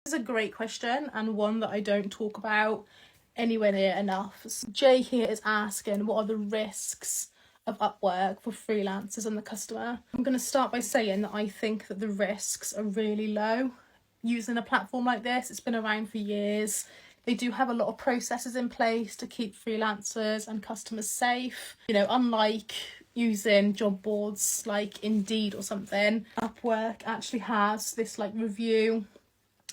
This is a great question, and one that I don't talk about anywhere near enough. So Jay here is asking, what are the risks of Upwork for freelancers and the customer? I'm going to start by saying that I think that the risks are really low using a platform like this. It's been around for years. They do have a lot of processes in place to keep freelancers and customers safe. You know, unlike using job boards like Indeed or something, Upwork actually has this like review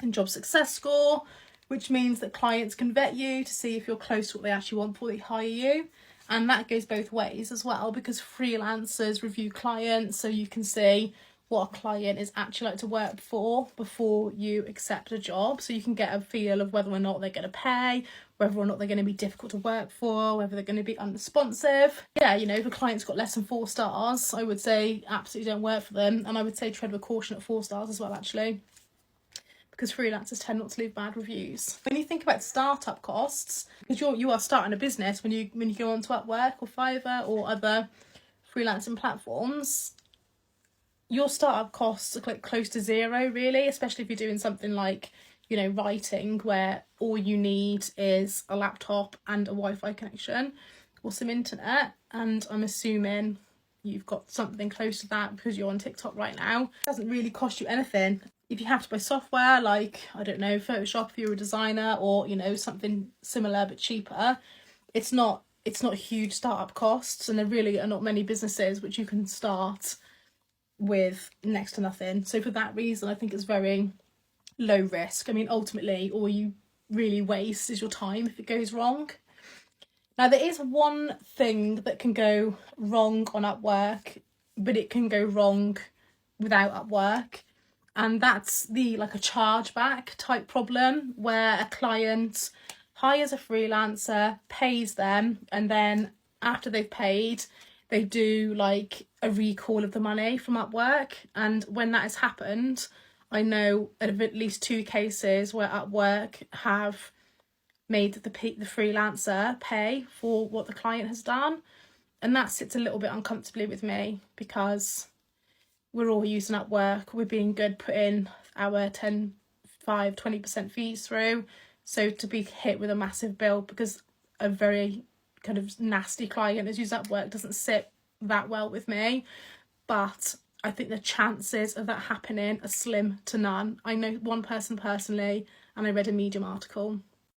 and job success score, which means that clients can vet you to see if you're close to what they actually want before they hire you. And that goes both ways as well, because freelancers review clients, so you can see what a client is actually like to work for before you accept a job. So you can get a feel of whether or not they're going to pay, whether or not they're going to be difficult to work for, whether they're going to be unresponsive. Yeah, you know, if a client's got less than 4 stars, I would say absolutely don't work for them. And I would say tread with caution at 4 stars as well, actually, because freelancers tend not to leave bad reviews. When you think about startup costs, because you are starting a business when you go onto Upwork or Fiverr or other freelancing platforms, your startup costs are like close to zero, really, especially if you're doing something like, you know, writing, where all you need is a laptop and a Wi-Fi connection or some internet. And I'm assuming you've got something close to that because you're on TikTok right now. It doesn't really cost you anything. If you have to buy software like, I don't know, Photoshop if you're a designer, or, you know, something similar but cheaper, it's not huge startup costs, and there really are not many businesses which you can start with next to nothing. So for that reason, I think it's very low risk. I mean, ultimately, all you really waste is your time if it goes wrong. Now, there is one thing that can go wrong on Upwork, but it can go wrong without Upwork. And that's a chargeback type problem, where a client hires a freelancer, pays them, and then after they've paid, they do like a recall of the money from Upwork. And when that has happened, I know of at least 2 cases where Upwork have made the freelancer pay for what the client has done. And that sits a little bit uncomfortably with me, because we're all using Upwork, we're being good, putting our 10, 5, 20% fees through. So to be hit with a massive bill because a very kind of nasty client has used Upwork doesn't sit that well with me. But I think the chances of that happening are slim to none. I know one person personally, and I read a Medium article.